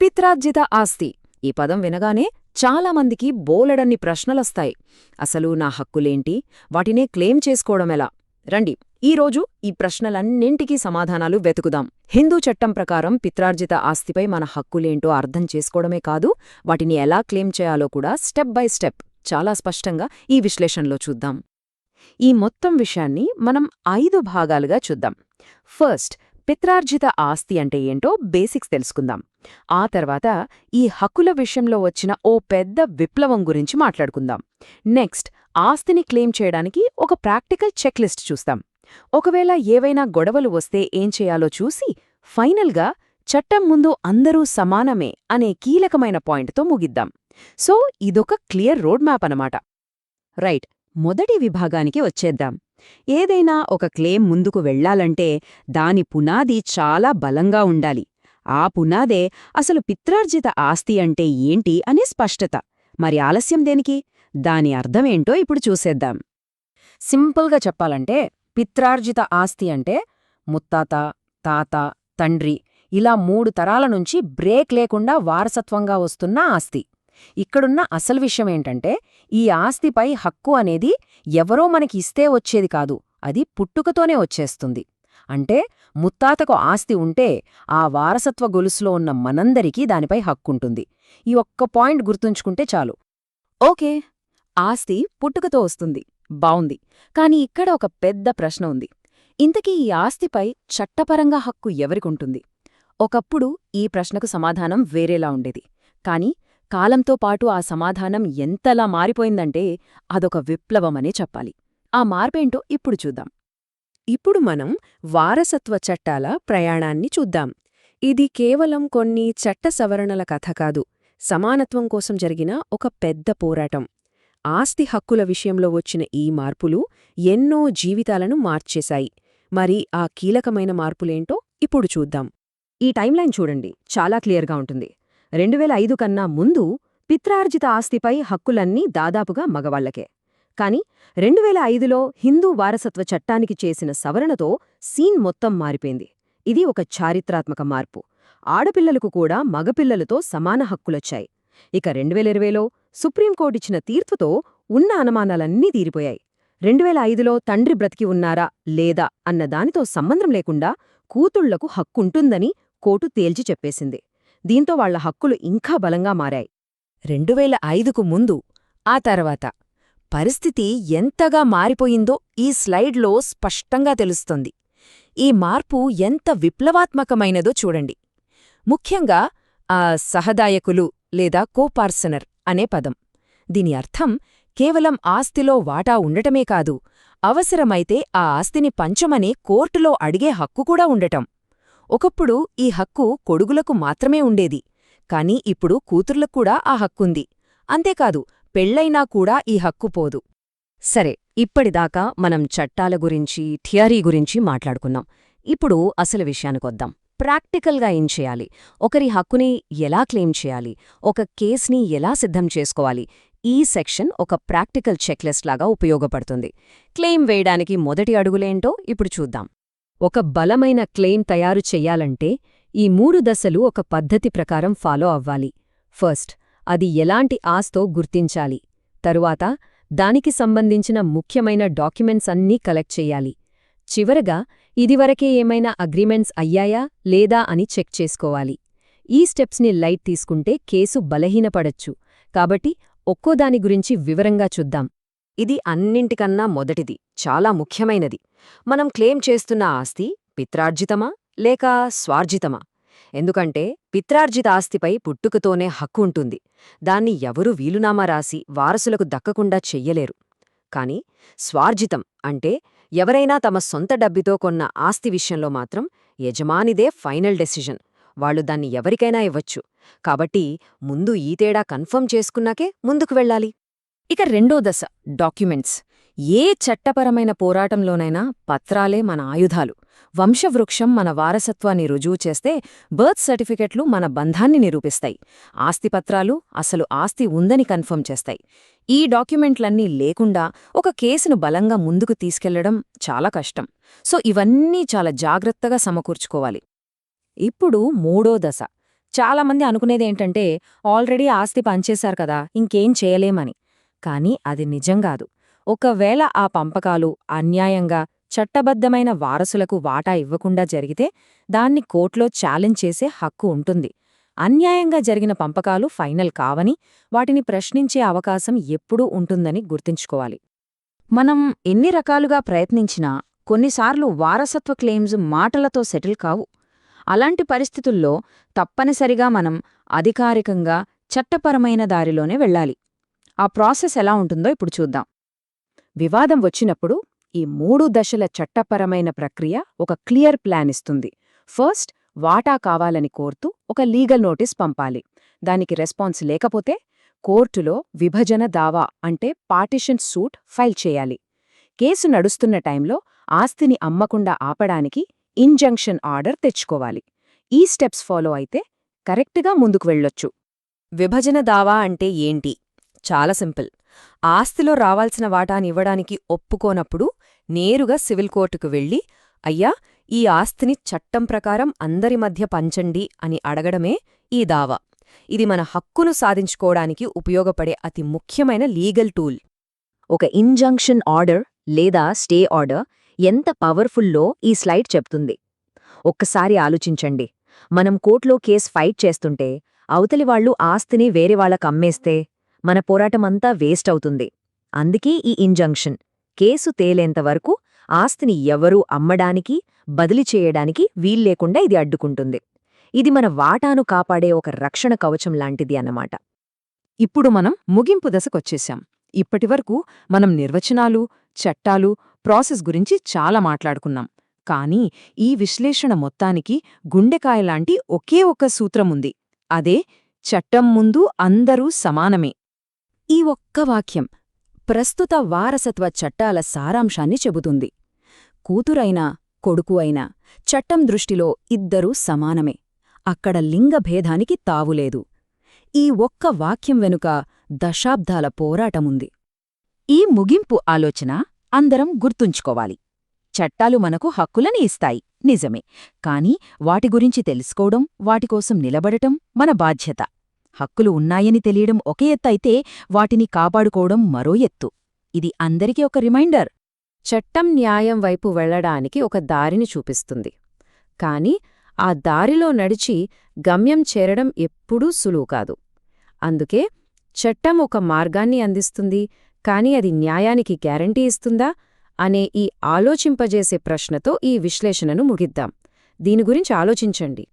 పిత్రార్జిత ఆస్తి ఈ పదం వినగానే చాలామందికి బోలెడన్ని ప్రశ్నలొస్తాయి. అసలు నా హక్కులేంటి, వాటినే క్లెయిమ్ చేసుకోవడమెలా? రండి, ఈరోజు ఈ ప్రశ్నలన్నింటికీ సమాధానాలు వెతుకుదాం. హిందూ చట్టం ప్రకారం పిత్రార్జిత ఆస్తిపై మన హక్కులేంటో అర్థం చేసుకోవడమే కాదు, వాటిని ఎలా క్లెయిమ్ చేయాలో కూడా స్టెప్ బై స్టెప్ చాలా స్పష్టంగా ఈ విశ్లేషణలో చూద్దాం. ఈ మొత్తం విషయాన్ని మనం 5 భాగాలుగా చూద్దాం. ఫస్ట్, పిత్రార్జిత ఆస్తి అంటే ఏంటో బేసిక్స్ తెలుసుకుందాం. ఆ తర్వాత ఈ హక్కుల విషయంలో వచ్చిన ఓ పెద్ద విప్లవం గురించి మాట్లాడుకుందాం. నెక్స్ట్, ఆస్తిని క్లెయిమ్ చేయడానికి ఒక ప్రాక్టికల్ చెక్ లిస్ట్ చూస్తాం. ఒకవేళ ఏవైనా గొడవలు వస్తే ఏం చేయాలో చూసి ఫైనల్గా చట్టం ముందు అందరూ సమానమే అనే కీలకమైన పాయింట్తో ముగిద్దాం. సో ఇదొక క్లియర్ రోడ్ మ్యాప్ అనమాట. రైట్, మొదటి విభాగానికి వచ్చేద్దాం. ఏదైనా ఒక క్లెయిమ్ ముందుకు వెళ్లాలంటే దాని పునాది చాలా బలంగా ఉండాలి. ఆ పునాదే అసలు పిత్రార్జిత ఆస్తి అంటే ఏంటి అనే స్పష్టత. మరి ఆలస్యం దేనికి? దాని అర్థమేంటో ఇప్పుడు చూసేద్దాం. సింపుల్గా చెప్పాలంటే పిత్రార్జిత ఆస్తి అంటే ముత్తాత, తాత, తండ్రి ఇలా 3 తరాల నుంచి బ్రేక్ లేకుండా వారసత్వంగా వస్తున్న ఆస్తి. ఇక్కడున్న అసలు విషయమేంటంటే ఈ ఆస్తిపై హక్కు అనేది ఎవరో మనకి ఇస్తే వచ్చేది కాదు, అది పుట్టుకతోనే వచ్చేస్తుంది. అంటే ముత్తాతకు ఆస్తి ఉంటే ఆ వారసత్వ గొలుసులో ఉన్న మనందరికీ దానిపై హక్కుంటుంది. ఈ ఒక్క పాయింట్ గుర్తుంచుకుంటే చాలు. ఓకే, ఆస్తి పుట్టుకతో వస్తుంది, బావుంది. కాని ఇక్కడ ఒక పెద్ద ప్రశ్న ఉంది. ఇంతకీ ఈ ఆస్తిపై చట్టపరంగా హక్కు ఎవరికుంటుంది? ఒకప్పుడు ఈ ప్రశ్నకు సమాధానం వేరేలా ఉండేది. కాని కాలంతో పాటు ఆ సమాధానం ఎంతలా మారిపోయిందంటే అదొక విప్లవమనే చెప్పాలి. ఆ మార్పేంటో ఇప్పుడు చూద్దాం. ఇప్పుడు మనం వారసత్వ చట్టాల ప్రయాణాన్ని చూద్దాం. ఇది కేవలం కొన్ని చట్ట సవరణల కథ కాదు, సమానత్వం కోసం జరిగిన ఒక పెద్ద పోరాటం. ఆస్తి హక్కుల విషయంలో వచ్చిన ఈ మార్పులు ఎన్నో జీవితాలను మార్చేశాయి. మరి ఆ కీలకమైన మార్పులేంటో ఇప్పుడు చూద్దాం. ఈ టైంలైన్ చూడండి, చాలా క్లియర్గా ఉంటుంది. 2005 కన్నా ముందు పిత్రార్జిత ఆస్తిపై హక్కులన్నీ దాదాపుగా మగవాళ్లకే. కాని 2005లో హిందూ వారసత్వ చట్టానికి చేసిన సవరణతో సీన్ మొత్తం మారిపోయింది. ఇది ఒక చారిత్రాత్మక మార్పు. ఆడపిల్లలకు కూడా మగపిల్లలతో సమాన హక్కులొచ్చాయి. ఇక 2020లో సుప్రీంకోర్టిచ్చిన తీర్పుతో ఉన్న అనుమానాలన్నీ తీరిపోయాయి. 2005లో తండ్రి బ్రతికి ఉన్నారా లేదా అన్న దానితో సంబంధం లేకుండా కూతుళ్లకు హక్కుంటుందని కోర్టు తేల్చి చెప్పేసింది. దీంతో వాళ్ల హక్కులు ఇంకా బలంగా మారాయి. 2005కు ముందు, ఆ తర్వాత పరిస్థితి ఎంతగా మారిపోయిందో ఈ స్లైడ్లో స్పష్టంగా తెలుస్తుంది. ఈ మార్పు ఎంత విప్లవాత్మకమైనదో చూడండి. ముఖ్యంగా సహదాయకులు లేదా కోపార్సనర్ అనే పదం. దీని అర్థం కేవలం ఆస్తిలో వాటా ఉండటమే కాదు, అవసరమైతే ఆ ఆస్తిని పంచమని కోర్టులో అడిగే హక్కు కూడా ఉండటం. ఒకప్పుడు ఈ హక్కు కొడుగులకు మాత్రమే ఉండేది, కాని ఇప్పుడు కూతుర్లక్కూడా ఆ హక్కుంది. అంతేకాదు, పెళ్లైనా కూడా ఈ హక్కు పోదు. సరే, ఇప్పటిదాకా మనం చట్టాల గురించి, థియరీ గురించి మాట్లాడుకున్నాం. ఇప్పుడు అసలు విషయానికొద్దాం. ప్రాక్టికల్గా ఏం చేయాలి? ఒకరి హక్కుని ఎలా క్లెయిమ్ చేయాలి? ఒక కేస్ని ఎలా సిద్ధం చేసుకోవాలి? ఈ సెక్షన్ ఒక ప్రాక్టికల్ చెక్లిస్ట్ లాగా ఉపయోగపడుతుంది. క్లెయిమ్ వేయడానికి మొదటి అడుగులేంటో ఇప్పుడు చూద్దాం. ఒక బలమైన క్లెయిమ్ తయారు చెయ్యాలంటే ఈ 3 దశలు ఒక పద్ధతి ప్రకారం ఫాలో అవ్వాలి. ఫస్ట్, అది ఎలాంటి ఆస్తో గుర్తించాలి. తరువాత దానికి సంబంధించిన ముఖ్యమైన డాక్యుమెంట్స్ అన్నీ కలెక్ట్ చెయ్యాలి. చివరగా ఇదివరకే ఏమైనా అగ్రిమెంట్స్ అయ్యాయా లేదా అని చెక్ చేసుకోవాలి. ఈ స్టెప్స్ని లైట్ తీసుకుంటే కేసు బలహీనపడచ్చు. కాబట్టి ఒక్కోదాని గురించి వివరంగా చూద్దాం. ఇది అన్నింటికన్నా మొదటిది, చాలా ముఖ్యమైనది. మనం క్లెయిమ్ చేస్తున్న ఆస్తి పిత్రార్జితమా లేక స్వార్జితమా? ఎందుకంటే పిత్రార్జిత ఆస్తిపై పుట్టుకతోనే హక్కు ఉంటుంది. దాన్ని ఎవరూ వీలునామా రాసి వారసులకు దక్కకుండా చెయ్యలేరు. కాని స్వార్జితం అంటే ఎవరైనా తమ సొంత డబ్బితో కొన్న ఆస్తి విషయంలో మాత్రం యజమానిదే ఫైనల్ డెసిషన్. వాళ్లు దాన్ని ఎవరికైనా ఇవ్వచ్చు. కాబట్టి ముందు ఈ తేడా కన్ఫర్మ్ చేసుకున్నాకే ముందుకు వెళ్ళాలి. ఇక రెండో దశ, డాక్యుమెంట్స్. ఏ చట్టపరమైన పోరాటంలోనైనా పత్రాలే మన ఆయుధాలు. వంశవృక్షం మన వారసత్వాన్ని రుజువు చేస్తే, బర్త్ సర్టిఫికెట్లు మన బంధాన్ని నిరూపిస్తాయి. ఆస్తిపత్రాలు అసలు ఆస్తి ఉందని కన్ఫర్మ్ చేస్తాయి. ఈ డాక్యుమెంట్లన్నీ లేకుండా ఒక కేసును బలంగా ముందుకు తీసుకెళ్లడం చాలా కష్టం. సో ఇవన్నీ చాలా జాగ్రత్తగా సమకూర్చుకోవాలి. ఇప్పుడు మూడో దశ, చాలామంది అనుకునేదేంటంటే ఆల్రెడీ ఆస్తి పంచేశారు కదా ఇంకేం చేయలేమని. కానీ అది నిజంగాదు. ఒకవేళ ఆ పంపకాలు అన్యాయంగా చట్టబద్ధమైన వారసులకు వాటా ఇవ్వకుండా జరిగితే దాన్ని కోర్టులో ఛాలెంజ్ చేసే హక్కు ఉంటుంది. అన్యాయంగా జరిగిన పంపకాలు ఫైనల్ కావని, వాటిని ప్రశ్నించే అవకాశం ఎప్పుడూ ఉంటుందని గుర్తుంచుకోవాలి. మనం ఎన్ని రకాలుగా ప్రయత్నించినా కొన్నిసార్లు వారసత్వ క్లెయిమ్స్ మాటలతో సెటిల్ కావు. అలాంటి పరిస్థితుల్లో తప్పనిసరిగా మనం అధికారికంగా చట్టపరమైన దారిలోనే వెళ్ళాలి. ఆ ప్రాసెస్ ఎలా ఉంటుందో ఇప్పుడు చూద్దాం. వివాదం వచ్చినప్పుడు ఈ 3 దశల చట్టపరమైన ప్రక్రియ ఒక క్లియర్ ప్లాన్ ఇస్తుంది. ఫస్ట్, వాటా కావాలని కోరుతూ ఒక లీగల్ నోటీస్ పంపాలి. దానికి రెస్పాన్స్ లేకపోతే కోర్టులో విభజన దావా అంటే పార్టిషన్ సూట్ ఫైల్ చేయాలి. కేసు నడుస్తున్న టైంలో ఆస్తిని అమ్మకుండా ఆపడానికి ఇంజంక్షన్ ఆర్డర్ తెచ్చుకోవాలి. ఈ స్టెప్స్ ఫాలో అయితే కరెక్ట్గా ముందుకు వెళ్ళొచ్చు. విభజన దావా అంటే ఏంటి? చాలా సింపుల్. ఆస్తిలో రావాల్సిన వాటానివ్వడానికి ఒప్పుకోనప్పుడు నేరుగా సివిల్ కోర్టుకు వెళ్ళి, అయ్యా, ఈ ఆస్తిని చట్టం ప్రకారం అందరి మధ్య పంచండి అని అడగడమే ఈ దావా. ఇది మన హక్కును సాధించుకోవడానికి ఉపయోగపడే అతి ముఖ్యమైన లీగల్ టూల్. ఒక ఇంజంక్షన్ ఆర్డర్ లేదా స్టే ఆర్డర్ ఎంత పవర్ఫుల్లో ఈ స్లైడ్ చెప్తుంది. ఒక్కసారి ఆలోచించండి. మనం కోర్టులో కేస్ ఫైట్ చేస్తుంటే అవతలివాళ్లు ఆస్తిని వేరేవాళ్లకమ్మేస్తే మన పోరాటమంతా వేస్ట్ అవుతుంది. అందుకే ఈ ఇంజంక్షన్ కేసు తేలేంతవరకు ఆస్తిని ఎవరూ అమ్మడానికి, బదిలీ చేయడానికి వీల్లేకుండా ఇది అడ్డుకుంటుంది. ఇది మన వాటాను కాపాడే ఒక రక్షణ కవచం లాంటిది అన్నమాట. ఇప్పుడు మనం ముగింపు దశకొచ్చేశాం. ఇప్పటివరకు మనం నిర్వచనాలు, చట్టాలు, ప్రాసెస్ గురించి చాలా మాట్లాడుకున్నాం. కానీ ఈ విశ్లేషణ మొత్తానికి గుండెకాయలాంటి ఒకే ఒక్క సూత్రముంది. అదే చట్టం ముందు అందరూ సమానమే. ఈ ఒక్క వాక్యం ప్రస్తుత వారసత్వ చట్టాల సారాంశాన్ని చెబుతుంది. కూతురైనా, కొడుకు అయినా చట్టం దృష్టిలో ఇద్దరూ సమానమే. అక్కడ లింగభేదానికి తావులేదు. ఈ ఒక్క వాక్యం వెనుక దశాబ్దాల పోరాటముంది. ఈ ముగింపు ఆలోచన అందరం గుర్తుంచుకోవాలి. చట్టాలు మనకు హక్కులని ఇస్తాయి, నిజమే. కాని వాటి గురించి తెలుసుకోవడం, వాటికోసం నిలబడటం మన బాధ్యత. హక్కులు ఉన్నాయని తెలియడం ఒక ఎత్తైతే వాటిని కాపాడుకోవడం మరో ఎత్తు. ఇది అందరికీ ఒక రిమైండర్. చట్టం న్యాయం వైపు వెళ్లడానికి ఒక దారిని చూపిస్తుంది. కాని ఆ దారిలో నడిచి గమ్యం చేరడం ఎప్పుడూ సులువు కాదు. అందుకే చట్టం ఒక మార్గాన్ని అందిస్తుంది, కాని అది న్యాయానికి గ్యారంటీ ఇస్తుందా అనే ఈ ఆలోచింపజేసే ప్రశ్నతో ఈ విశ్లేషణను ముగిద్దాం. దీని గురించి ఆలోచించండి.